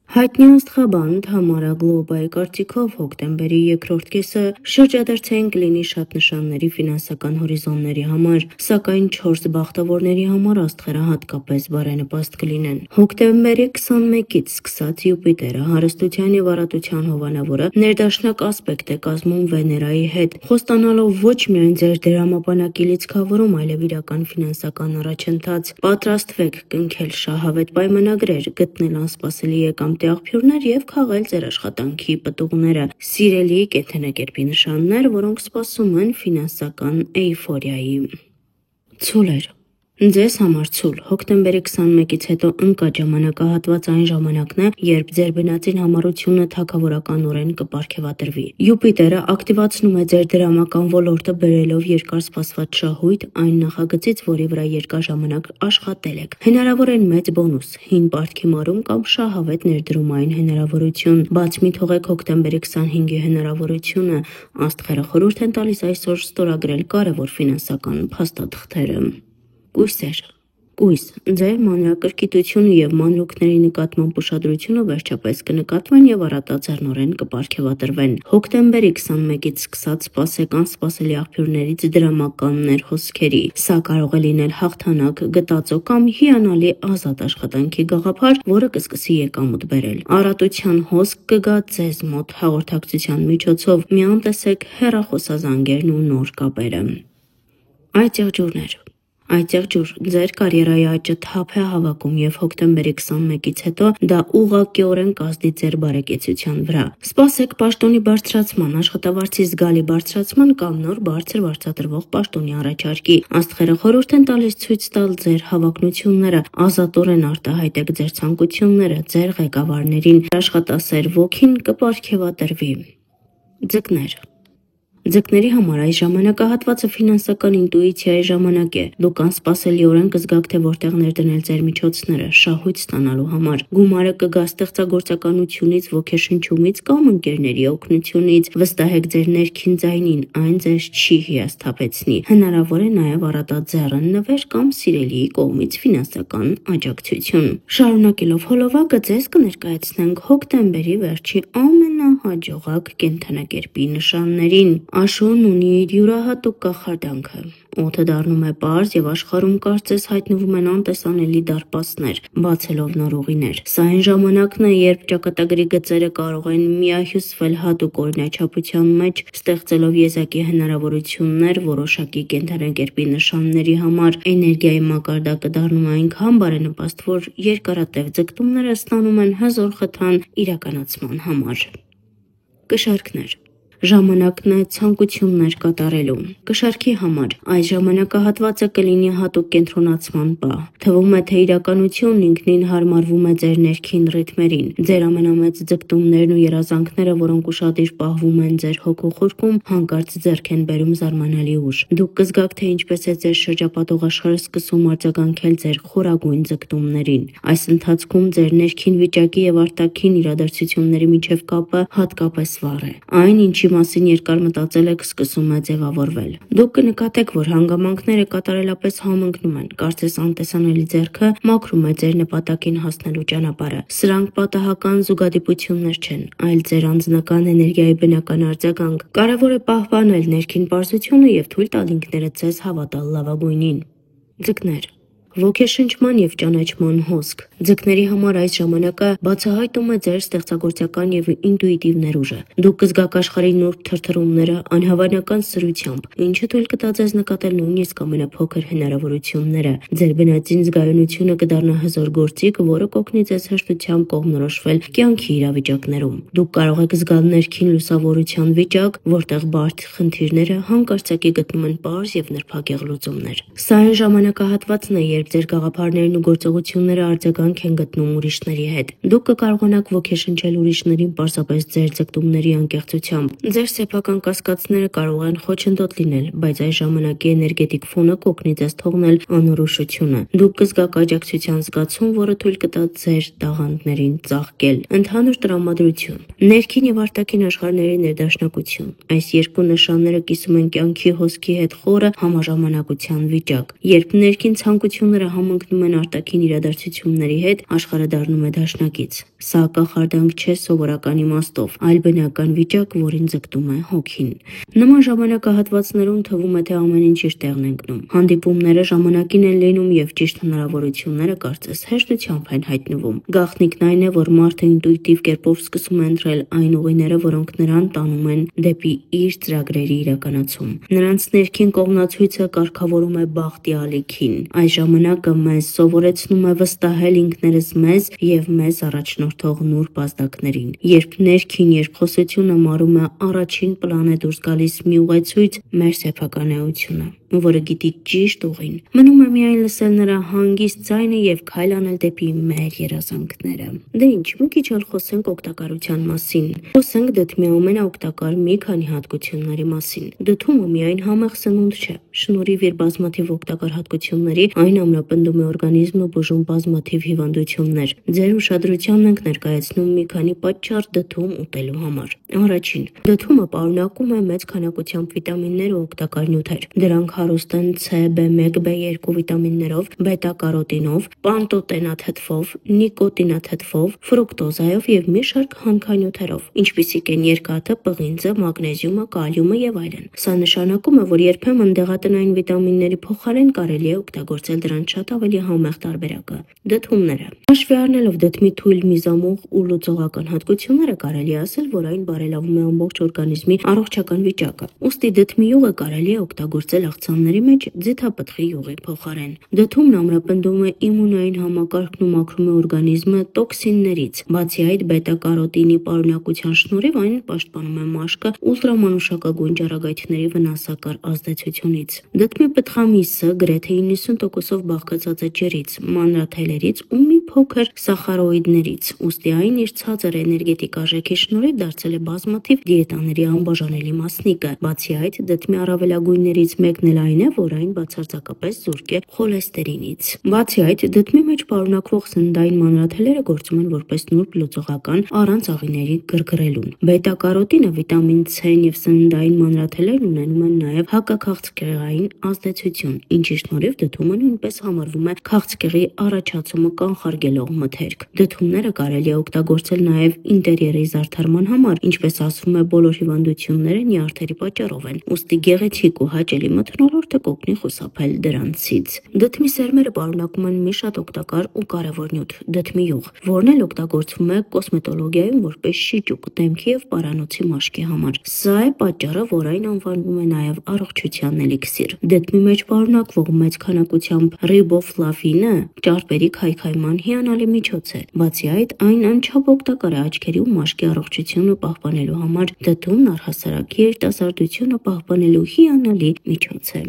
Հայտնի աստղաբան Թամարա Գլոբայի կարծիքով հոկտեմբերի երկրորդ կեսը շրջադարձային կլինի շատ նշանների ֆինանսական հորիզոնների համար, սակայն 4 բախտավորների համար աստղերը հատկապես բարենպաստ կլինեն։ Հոկտեմբերի 21-ից սկսած Յուպիտերը հարստության և առատության հովանավորը ներդաշնակ ասպեկտ է կազմում Վեներայի հետ, խոստանալով ոչ միայն ձեր դրամապանակի լիցքավորում, այլև իրական ֆինանսական առաջընթաց։ Պատրաստվեք կնքել շահավետ պայմանագրեր, գտնել անսպասելի եկամտի աղբյուրներ և քաղել ձեր աշխատանքի պտուղները։ Սիրելի կենդանակերպի նշաններ, որոնք սպասում են ֆինանսական էյֆորիայի։ Ցուլեր։ Ձեզ համար ցուլ, հոկտեմբերի 21-ից հետո ընկած ժամանակահատված այն ժամանակն է, երբ ձեր բնածին համառությունը թագավորականորեն կպարգևատրվի։ Յուպիտերը ակտիվացնում է ձեր դրամական ոլորտը, բերելով երկար սպասված շահույթ այն նախագծից, որի վրա երկար ժամանակ աշխատել եք։ Հնարավոր են մեծ բոնուս, հին պարտքի մարում կամ շահավետ ներդրումային հնարավորություն։ Բաց մի թողեք հոկտեմբերի 25-ի հնարավորությունը։ Աստղերը խորհուրդ են տալիս այսօր ստորագրել կարևոր ֆինանսական փաստաթղթերը։ Կույսեր։ Կույս, ձեր մանրակրկիտությունը և մանրուքների նկատմամբ ուշադրությունը վերջապես կնկատվեն և առատաձեռնորեն կպարգևատրվեն։ Հոկտեմբերի 21-ից սկսած սպասեք անսպասելի աղբյուրներից դրամական ներհոսքերի։ Սա կարող է լինել հաղթանակ, գտածո կամ հիանալի ազատ աշխատանքի գաղափար, որը կսկսի եկամուտ բերել։ Առատության հոսք կգա ձեզ մոտ հաղորդակցության միջոցով։ Մի անտեսեք հեռախոսազանգերն ու նոր կապերը։ Այծեղ ջուրներ։ Այծեղ ջուր, ձեր կարիերայի աճը թափ է հավաքում և հոկտեմբերի 21-ից հետո դա ուղղակիորեն կազդի ձեր բարեկեցության վրա։ Սպասեք պաշտոնի բարձրացման, աշխատավարձի զգալի բարձրացման կամ նոր բարձր վարձատրվող պաշտոնի առաջարկի։ Աստղերը խորհուրդ են տալիս ցույց տալ ձեր հավակնությունները, ազատորեն արտահայտեք ձեր ցանկությունները ձեր ղեկավարներին, աշխատասեր ոգին կպարգևատրվի։ Ձկներ։ Ձկների համար այս ժամանակահատվածը ֆինանսական ինտուիցիայի ժամանակ է։ Դուք անսպասելիորեն կզգաք, թե որտեղ ներդնել ձեր միջոցները շահույթ ստանալու համար։ Գումարը կգա ստեղծագործականությունից, ոգեշնչումից կամ ընկերների օգնությունից։ Վստահեք ձեր ներքին ձայնին, այն ձեզ չի հիասթափեցնի։ Հնարավոր է նաև առատաձեռն նվեր կամ սիրելիի կողմից ֆինանսական աջակցություն։ Շարունակելով հոլովակը, ձեզ կներկայացնենք հոկտեմբերի վերջի ամենահաջողակ կենդանակերպի նշաններին։ Աշուն ունի իր յուրահատուկ կախարդանքը։ Օդը դառնում է պարզ և աշխարհում կարծես հայտնվում են անտեսանելի դարպասներ, բացելով նոր ուղիներ։ Սա այն ժամանակն է, երբ ճակատագրի գծերը կարող են միահյուսվել հատուկ օրինաչափության մեջ, ստեղծելով եզակի հնարավորություններ որոշակի կենդանակերպի նշանների համար։ Էներգիայի մակարդակը դառնում է այնքան բարենպաստ, որ երկարատև ձգտումները ստանում են հզոր խթան իրականացման համար։ Կշարքներ։ Ժամանակն է ցանկություններ կատարելու։ Կշարքի համար այս ժամանակահատվածը կլինի հատուկ կենտրոնացման պահ։ Թվում է, թե իրականությունն ինքնին հարմարվում է ձեր ներքին ռիթմերին։ Ձեր ամենամեծ ձգտումներն ու երազանքները, որոնք ուշադիր պահվում են ձեր հոգու խորքում, հանկարծ ձեռք են բերում զարմանալի ուժ։ Դուք կզգաք, թե ինչպես է ձեր շրջապատող աշխարհը սկսում արձագանքել ձեր խորագույն ձգտումներին։ Այս ընթացքում ձեր ներքին վիճակի և արտաքին իրադարձությունների միջև կապը հատկապես վառ է։ Այն, ինչի մասին երկար մտածել եք, սկսում է ձևավորվել։ Դուք կնկատեք, որ հանգամանքները կատարելապես համընկնում են, կարծես անտեսանելի ձեռքը մաքրում է ձեր նպատակին հասնելու ճանապարհը։ Սրանք պատահական զուգադիպություններ չեն, այլ ձեր անձնական էներգիայի բնական արձագանք։ Կարևոր է պահպանել ներքին պարզությունը և թույլ տալ ինքներդ ձեզ հավատալ լավագույնին։ Ձկներ։ Ոգեշնչման և ճանաչման հոսք։ Ձկների համար այս ժամանակը բացահայտում է ձեր ստեղծագործական և ինտուիտիվ ներուժը։ Դուք կզգաք աշխարհի նուրբ թրթռումները անհավանական սրությամբ, ինչը թույլ կտա ձեզ նկատել նույնիսկ ամենափոքր հնարավորությունները։ Ձեր բնածին զգայունությունը կդառնա հզոր գործիք, որը կօգնի ձեզ հեշտությամբ կողմնորոշվել կյանքի իրավիճակներում։ Դուք կարող եք զգալ ներքին լուսավորության վիճակ, որտեղ բարդ խնդիրները հանկարծակի գտնում են պարզ և նրբագեղ լուծումներ։ Սա այն ժամանակահատվածն է, երբ ձեր գաղափարներն ու գործողությունները արձագանք են գտնում ուրիշների հետ։ Դուք կկարողանաք ոգեշնչել ուրիշներին պարզապես ձեր ձգտումների անկեղծությամբ։ Ձեր սեփական կասկածները կարող են խոչընդոտ լինել, բայց այս ժամանակի էներգետիկ ֆոնը կօգնի ձեզ թողնել անորոշությունը։ Դուք կզգաք աջակցության զգացում, որը թույլ կտա ձեր տաղանդներին ծաղկել։ Ընդհանուր տրամադրություն։ Ներքին և արտաքին աշխարհների ներդաշնակություն։ Այս երկու նշանները կիսում են կյանքի հոսքի հետ խորը համաժամանակության վիճակ։ Երբ ներքին ցանկությունները ազդեցությունները համընկնում են արտաքին իրադարձությունների հետ, աշխարհը դառնում է դաշնակից։ Սա կախարդանք չէ սովորական իմաստով, այլ բնական վիճակ, որին ձգտում է հոգին։ Նման ժամանակահատվածներում թվում է, թե ամեն ինչ իր տեղն է ընկնում։ Հանդիպումները ժամանակին են լինում եւ ճիշտ հնարավորությունները կարծես հեշտությամբ են հայտնվում։ Գաղտնիքն այն է, որ մարդը ինտուիտիվ կերպով սկսում է ընտրել այն ուղիները, որոնք նրան տանում են դեպի իր ծրագրերի իրականացում։ Նրանց ներքին կողմնացույցը կարգավորում է բախտի ալիքին։ Այս ժամանակը մեզ սովորեցնում է վստահել ինքներս մեզ եւ մեզ առաջնորդող նուրբ ազդակներին։ Երբ ներքին երկխոսությունը մարում է առաջին պլան է դուրս գալիս մի ուղեցույց՝ մեր սեփական էությունը, որը գիտի ճիշտ ուղին։ Մնում է միայն լսել նրա հանգիստ ձայնը եւ քայլ անել դեպի մեր երազանքները։ Դե ինչ, մի քիչ էլ խոսենք օգտակարության մասին։ Խոսենք դդմի ամենաօգտակար մի քանի հատկությունների մասին։ Դդումը միայն համեղ սնունդ չէ։ Շնորհիվ իր բազմաթիվ օգտակար հատկությունների, այն ամրապնդում է օրգանիզմը բուժում բազմաթիվ հիվանդություններ։ Ձեր ուշադրությանն ենք ներկայացնում մի քանի պատճառ դդում ուտելու համար։ Առաջին, դդումը պարունակում է մեծ քանակությամբ վիտամիններ ու օգտակար նյութեր։ Դրանք հարուստ են C, B1, B2 վիտամիններով, բետա-կարոտինով, պանտոտենաթթվով, նիկոտինաթթվով, ֆրուկտոզայով եւ մի շարք հանքանյութերով, ինչպիսիք են երկաթը, պղինձը, մագնեզիումը, կալիումը եւ այլն։ Սա նշանակում է, որ երբեմն դեղատնային վիտամինների փոխարեն կարելի է օգտագործել դրանց շատ ավելի համեղ տարբերակը։ Դդումները։ Հաշվի առնելով դդմի թույլ միզամուղ ու լուծողական հատկությունները, կարելի է ասել, որ այն բարելավում է ամբողջ օրգանիզմի առողջական վիճակը։ Ուստի դդմի յուղը կարելի է օգտագործել աղցանների մեջ ձիթապտղի յուղի փոխարեն։ Դդումն ամրապնդում է իմունային համակարգն ու մաքրում է օրգանիզմը տոքսիններից։ Բացի այդ, բետա-կարոտինի պարունակության շնորհիվ այն պաշտպանում է մաշկը ուլտրամանուշակագույն ճառագայթների վնասակար ազդեցությունից։ Դդմի պտղամիսը գրեթե 90%-ով բաղկացած է ջրից, մանրաթելերից ու մի փոքր սախարոիդներից, ուստի այն իր ցածր էներգետիկ արժեքի շնորհիվ դարձել է բազմաթիվ դիետաների անբաժանելի մասնիկը։ Բացի այդ, դդմի առավելագույններից մեկն էլ այն է, որ այն բացարձակապես զուրկ է խոլեստերինից։ Բացի այդ, դդմի մեջ պարունակվող սննդային մանրաթելերը գործում են որպես նուրբ լուծողական առանց աղիների գրգռելուն։ Բետա-կարոտինը, վիտամին C-ն եւ սննդային մանրաթելերն ունենում են նաեւ հակաքաղցկեղային ազդեցություն, ինչի շնորհիվ դդումը նույնպես համարվում է քաղցկեղի առաջացումը կանխարգելող մթերք։ Դդումները կարելի է օգտագործել նաեւ ինտերիերի զարդարման համար, ինչպես ասվում է, բոլոր հիվանդությունները նյարդերի պատճառով են, ուստի գեղեցիկ ու հաճելի մթնոլորտը կօգնի խուսափել դրանցից։ Դդմի սերմերը պարունակում են մի շատ օգտակար ու կարևոր նյութ՝ դդմի յուղ, որն էլ օգտագործվում է կոսմետոլոգիայում որպես շիճուկ դեմքի եւ պարանոցի մաշկի համար։ Սա է պատճառը, որ այն անվանվում է նաեւ առողջության էլիքսիր։ Դդմի մեջ պարունակվող մեծ քանակությամբ ռիբոֆլավինը ճարպերի քայքայման հիանալի միջոց է։ Բացի այդ, այն անչափ օգտակար է աչքերի ու մաշկի առողջությունը պահպանելու համար։ Դդումն առհասարակ երիտասարդությունը պահպանելու հիանալի միջոց է։